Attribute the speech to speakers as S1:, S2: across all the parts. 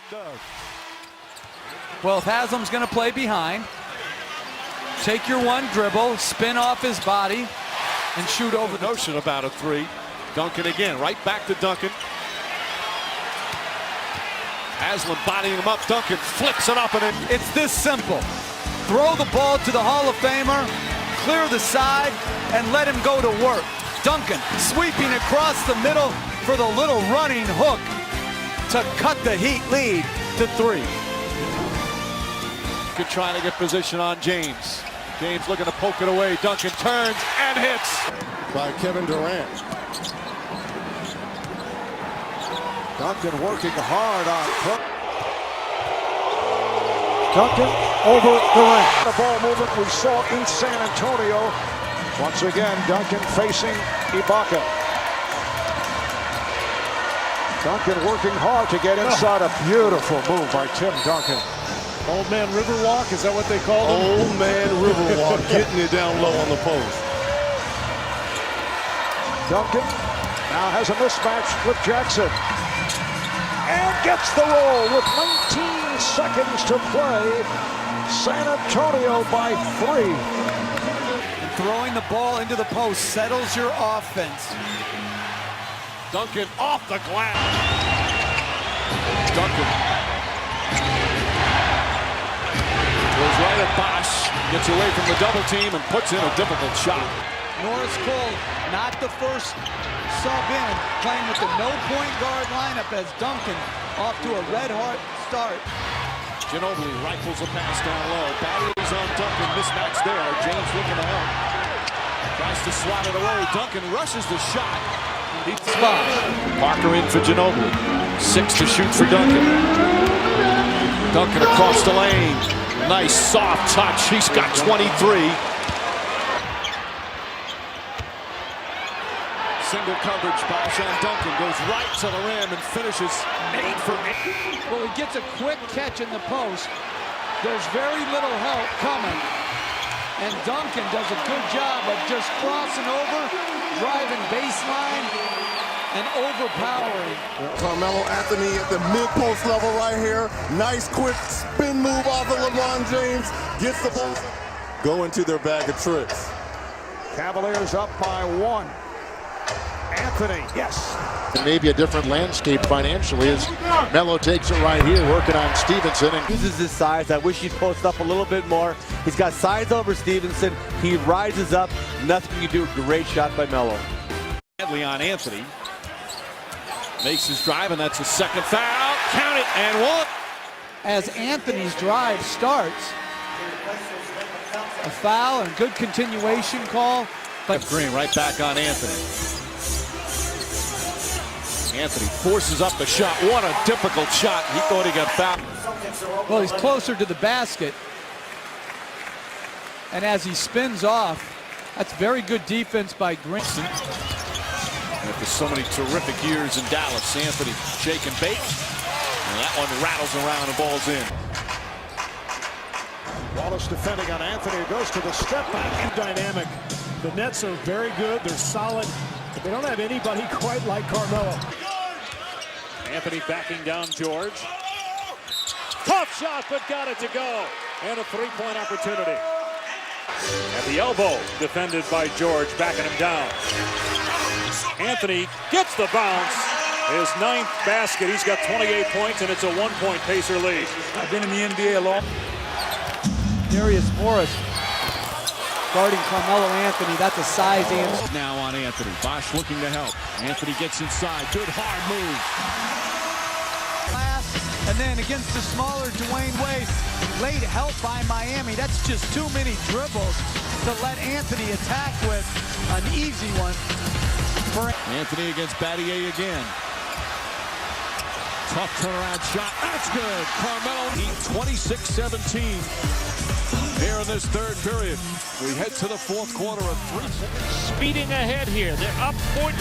S1: does.
S2: Well, if Haslam's going to play behind, take your one dribble, spin off his body, and shoot over the
S1: notion about a three. Duncan again, right back to Duncan. Haslam bodying him up. Duncan flips it up and in.
S2: It's this simple. Throw the ball to the Hall of Famer, clear the side, and let him go to work. Duncan sweeping across the middle for the little running hook to cut the Heat lead to 3.
S1: Good trying to get position on James. James looking to poke it away. Duncan turns and hits.
S3: By Kevin Durant.
S4: Duncan working hard on Cook. Duncan over Durant. The ball movement we saw in San Antonio. Once again, Duncan facing Ibaka. Duncan working hard to get inside. A beautiful move by Tim Duncan.
S1: Old man Riverwalk, is that what they call him?
S3: Old man Riverwalk, getting it down low on the post.
S4: Duncan now has a mismatch with Jackson. And gets the roll with 19 seconds to play. San Antonio by 3.
S2: And throwing the ball into the post settles your offense.
S1: Duncan off the glass. Duncan goes right at Bosch, gets away from the double team and puts in a difficult shot.
S2: Norris Cole, not the first sub in, playing with the no-point guard lineup as Duncan off to a red-hot start.
S1: Ginobili rifles a pass down low. Batteries on Duncan, mismatch there. James looking to help. Tries to swat it away. Duncan rushes the shot. He spots. Parker in for Ginobili. 6 to shoot for Duncan. Duncan across the lane. Nice soft touch. He's got 23. Single coverage by Duncan, goes right to the rim and finishes 8 for 8.
S2: Well, he gets a quick catch in the post. There's very little help coming. And Duncan does a good job of just crossing over, driving baseline, and overpowering.
S3: Carmelo Anthony at the mid-post level right here. Nice quick spin move off of LeBron James. Gets the ball. Go into their bag of tricks.
S4: Cavaliers up by 1. Anthony, yes.
S5: Maybe a different landscape financially as Melo takes it right here, working on Stevenson. And
S6: uses his size. I wish he'd post up a little bit more. He's got size over Stevenson. He rises up. Nothing you do. Great shot by Melo.
S1: Badly on Anthony. Makes his drive, and that's a second foul. Count it, and 1.
S2: As Anthony's drive starts, a foul and good continuation call. But
S1: Green right back on Anthony. Anthony forces up the shot. What a difficult shot. He thought he got fouled.
S2: Well, he's closer to the basket. And as he spins off, that's very good defense by Green.
S1: After so many terrific years in Dallas, Anthony shake and bake. And that one rattles around and ball's in.
S4: Wallace defending on Anthony. Goes to the step back.
S7: Dynamic. The Nets are very good. They're solid. They don't have anybody quite like Carmelo.
S1: Anthony backing down George. Tough shot, but got it to go. And a three-point opportunity. At the elbow, defended by George, backing him down. Anthony gets the bounce. His 9th basket. He's got 28 points, and it's a 1-point Pacer lead.
S2: I've been in the NBA a long. Darius Morris guarding Carmelo Anthony. That's a size answer.
S1: Now on Anthony. Bosch looking to help. Anthony gets inside. Good hard move.
S2: And then against the smaller Dwayne Wade, late help by Miami. That's just too many dribbles to let Anthony attack with. An easy one.
S1: Anthony against Battier again. Tough turnaround shot. That's good. Carmelo, 26-17. Here in this third period. We head to the fourth quarter of 3.
S8: Speeding ahead here. They're up 14.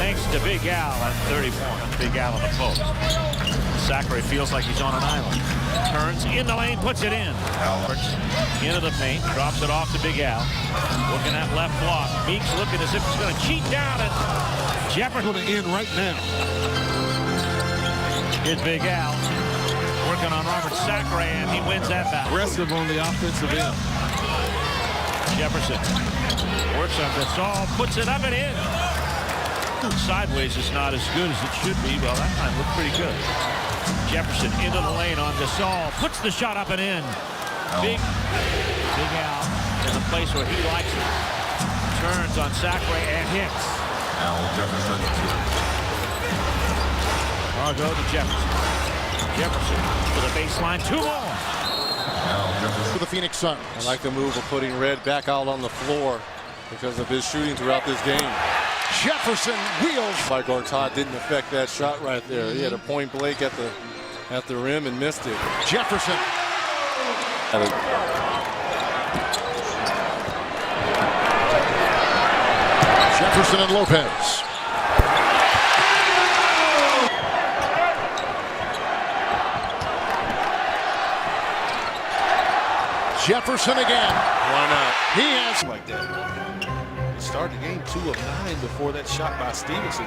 S8: Thanks to Big Al at 30 points. Big Al on the post. Zachary feels like he's on an island. Turns in the lane, puts it in. Albert into the paint, drops it off to Big Al. Looking at left block. Meeks looking as if he's going to cheat down it. Jefferson
S1: going to end right now.
S8: Here's Big Al. Working on Robert Sacre, and he wins that battle.
S9: Aggressive on the offensive end.
S8: Jefferson works on Gasol, puts it up and in. Sideways is not as good as it should be. Well, that time looked pretty good. Jefferson into the lane on Gasol, puts the shot up and in. Big Al in the place where he likes it. Turns on Sacre and hits. I'll go to Jefferson. Jefferson to the baseline, 2 more.
S5: For the Phoenix Suns.
S3: I like the move of putting Red back out on the floor because of his shooting throughout this game.
S5: Jefferson wheels.
S3: Like Gortat didn't affect that shot right there. He had a point blank at the rim and missed it.
S5: Jefferson. Jefferson and Lopez. Jefferson again.
S3: Why not?
S5: He has
S9: Like that. He started the game 2 of 9 before that shot by Stevenson.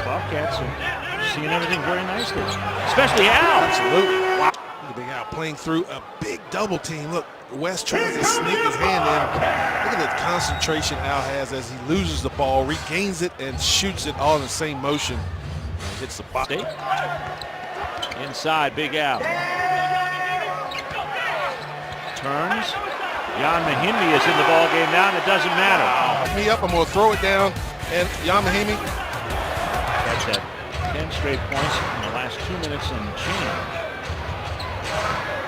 S8: Bobcats are seeing everything very nicely, especially Al.
S9: Absolutely. Wow. Look at Big Al playing through a big double team. Look, West tries to sneak his hand in. Look at the concentration Al has as he loses the ball, regains it, and shoots it all in the same motion. And hits the box.
S8: Inside, Big Al. Turns. Jan Mahimi is in the ball game now, and it doesn't matter.
S9: Me up, I'm going to throw it down, and Jan Mahimi.
S8: That's had 10 straight points in the last 2 minutes and change.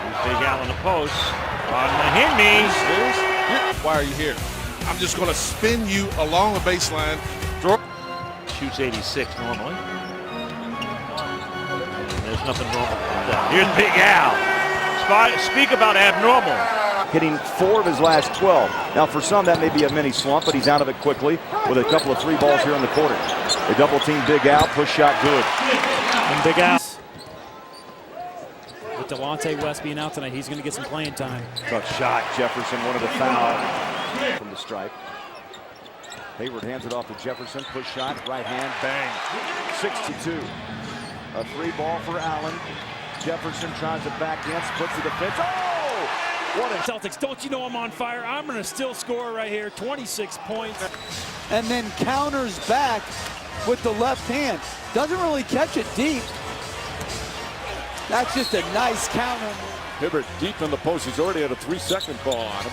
S8: Here's Big Al in the post. On Mahimi.
S9: Why are you here? I'm just going to spin you along the baseline. Throw.
S8: Shoots 86 normally. And there's nothing wrong with that. Here's Big Al. Speak about abnormal.
S10: Hitting 4 of his last 12. Now for some that may be a mini slump, but he's out of it quickly with a couple of 3 balls here in the quarter. They double team Big Al, push shot good.
S11: And Big Al. With Delonte West being out tonight, he's going to get some playing time.
S10: Tough shot. Jefferson wanted to foul from the stripe. Hayward hands it off to Jefferson, push shot, right hand, bang. 62. A 3 ball for Allen. Jefferson tries to back against, puts the defense. Oh! What a
S11: Celtics, don't you know I'm on fire? I'm going to still score right here. 26 points.
S2: And then counters back with the left hand. Doesn't really catch it deep. That's just a nice counter.
S1: Hibbert deep in the post. He's already had a 3-second call on him.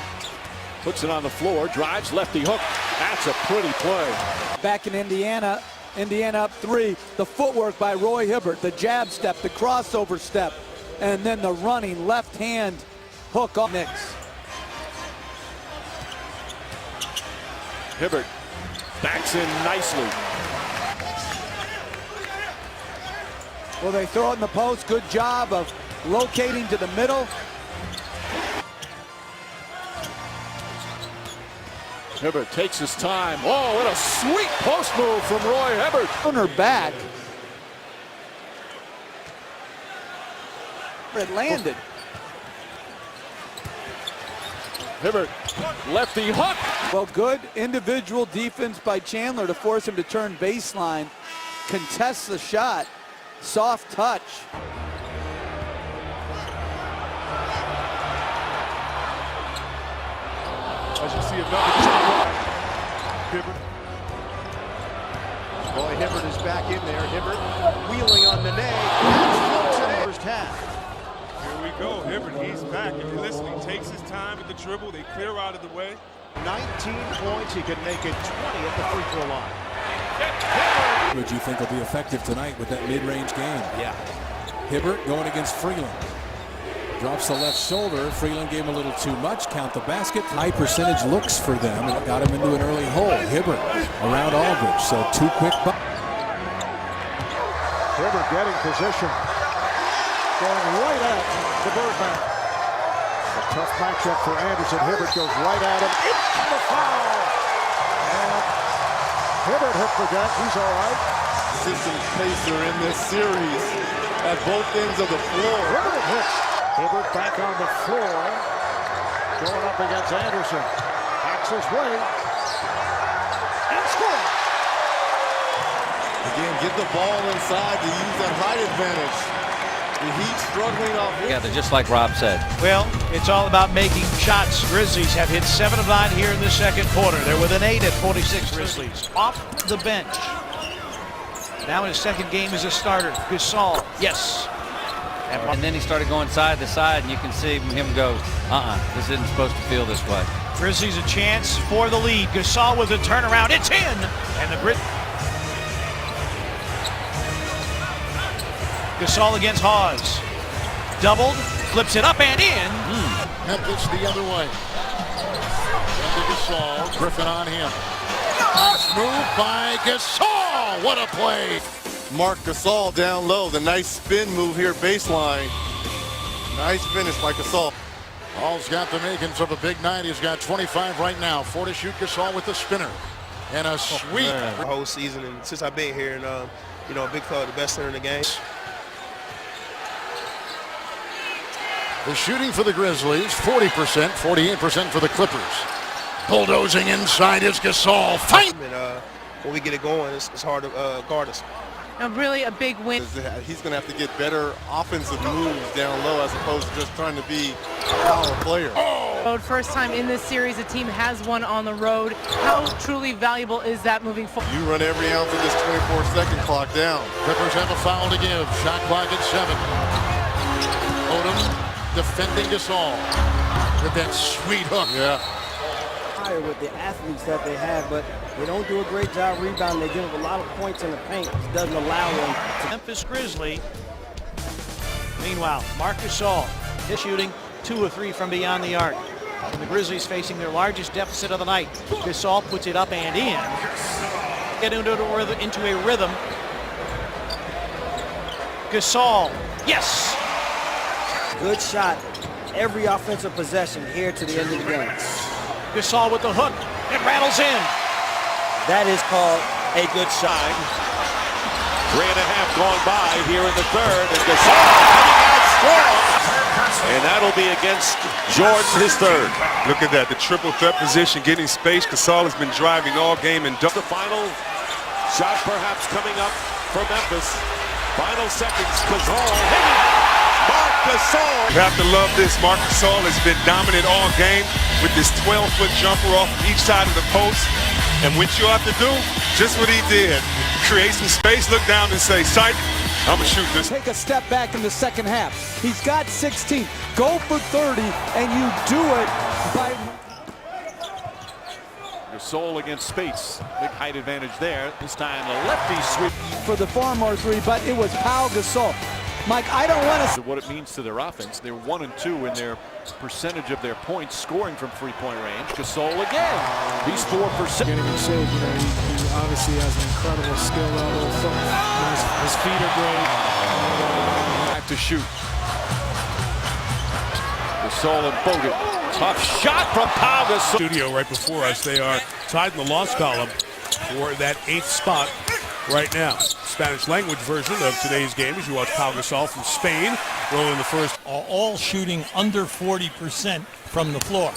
S1: Puts it on the floor, drives, lefty hook. That's a pretty play.
S2: Back in Indiana up 3. The footwork by Roy Hibbert, the jab step, the crossover step, and then the running left hand hook on Knicks.
S1: Hibbert backs in nicely.
S2: Well, they throw it in the post. Good job of locating to the middle.
S1: Hibbert takes his time. Oh, what a sweet post move from Roy Hibbert.
S2: Counter back. It landed.
S1: Hibbert, lefty hook.
S2: Well, good individual defense by Chandler to force him to turn baseline. Contests the shot. Soft touch.
S3: As you see another Hibbert.
S10: Roy Hibbert is back in there. Hibbert wheeling on Nene. That's the first half.
S12: Here we go. Hibbert, he's back. If you listen, he takes his time at the dribble. They clear out of the way.
S10: 19 points. He could make it 20 at the free throw line.
S13: Would you think will be effective tonight with that mid-range game? Yeah. Hibbert going against Freeland. Drops the left shoulder. Freeland gave him a little too much. Count the basket. High percentage looks for them, and it got him into an early hole. Hibbert around Aldridge, so 2 quick.
S4: Hibbert getting position. Going right at the Birdman. A tough matchup for Anderson. Hibbert goes right at him. Into the foul. And Hibbert hit the deck. He's all right.
S3: Assistant pacer in this series at both ends of the floor.
S4: Hibbert hits. Hibbert back on the floor. Going up against Anderson. Backs his way. And score.
S3: Again, get the ball inside to use that height advantage. The Heat struggling off.
S2: Together, just like Rob said.
S4: Well, it's all about making shots. Grizzlies have hit 7 of 9 here in the second quarter. They're within 8 at 46. Grizzlies off the bench. Now his second game as a starter. Gasol, yes.
S2: And then he started going side to side, and you can see him go, this isn't supposed to feel this way.
S4: Grizzlies a chance for the lead. Gasol with a turnaround. It's in. And the Gasol against Hawes. Doubled, flips it up and in.
S5: Memphis the other way. Into Gasol, Griffin on him. Nice move by Gasol. What a play.
S3: Marc Gasol down low. The nice spin move here, baseline. Nice finish by Gasol.
S5: Hall's got the makings of a big night. He's got 25 right now. 4 to shoot. Gasol with the spinner. And a sweep.
S14: The whole season, and since I've been here, and a big fella, the best center in the game.
S5: The shooting for the Grizzlies, 40%, 48% for the Clippers. Bulldozing inside is Gasol. Fight!
S14: And when we get it going, it's hard to guard us.
S15: Really a big win.
S3: He's going to have to get better offensive moves down low as opposed to just trying to be a power player.
S15: First time in this series a team has won on the road. How truly valuable is that moving forward?
S3: You run every ounce of this 24-second clock down.
S5: Clippers have a foul to give. Shot clock at 7. Odom defending Gasol with that sweet hook.
S3: Yeah.
S16: Higher with the athletes that they have, but they don't do a great job rebounding. They give up a lot of points in the paint, which doesn't allow them to.
S4: Memphis Grizzly. Meanwhile, Marc Gasol, his shooting 2 of 3 from beyond the arc. And the Grizzlies facing their largest deficit of the night. Gasol puts it up and in. Get into a rhythm. Gasol, yes!
S16: Good shot every offensive possession here to the end of the game.
S4: Gasol with the hook. It rattles in.
S16: That is called a good shot.
S1: 3.5 gone by here in the third, and Gasol coming out strong. And that'll be against Jordan, his third.
S12: Look at that, the triple threat position, getting space. Gasol has been driving all game and
S1: The final shot perhaps coming up for Memphis. Final seconds, Gasol hitting. Marc Gasol.
S12: You have to love this. Marc Gasol has been dominant all game with this 12-foot jumper off each side of the post. And what you have to do, just what he did. Create some space, look down and say, "Sight, I'm going to shoot this."
S2: Take a step back in the second half. He's got 16. Go for 30, and you do it by...
S1: Gasol against Spates. Big height advantage there. This time the lefty sweep.
S2: For the Farmar 3, but it was Pau Gasol. Mike, I don't want to...
S1: What it means to their offense. They're 1 and 2 in their percentage of their points scoring from three-point range. Gasol again. He's 4%.
S7: Getting in shape, he obviously has an incredible skill level. His feet are great.
S1: Back to shoot. Gasol and Bogut. Tough shot from Pau Gasol.
S17: Studio right before us. They are tied in the loss column for that 8th spot right now. Spanish language version of today's game as you watch Pau Gasol from Spain rolling the first.
S11: All shooting under 40% from the floor.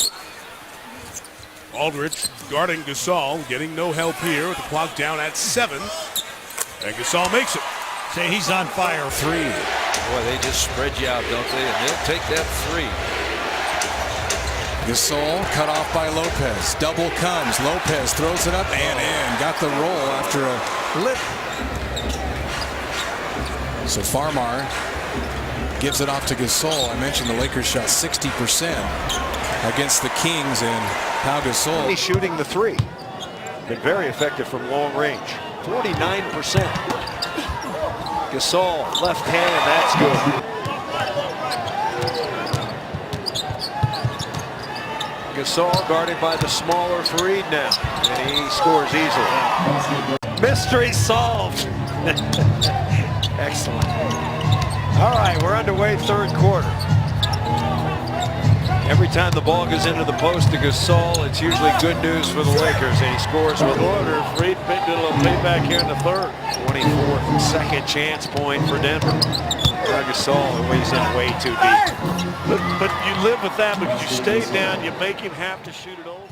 S17: Aldridge guarding Gasol, getting no help here with the clock down at 7. And Gasol makes it.
S11: Say he's on fire.
S13: 3. Boy, they just spread you out, don't they? And they'll take that 3. Gasol cut off by Lopez. Double comes. Lopez throws it up and in. Got the roll after a lip. So Farmar gives it off to Gasol. I mentioned the Lakers shot 60% against the Kings, and Pau Gasol.
S10: He's shooting the 3. Been very effective from long range. 49%. Gasol, left hand, that's good. Gasol guarded by the smaller Fareed now, and he scores easily. Mystery solved. Excellent. All right, we're underway, third quarter. Every time the ball goes into the post to Gasol, it's usually good news for the Lakers, and he scores with order.
S1: Fareed picked a little payback here in the third.
S10: 24th second chance point for Denver. Gasol weighs in way too deep.
S1: But you live with that because you stay down, you make him have to shoot it over.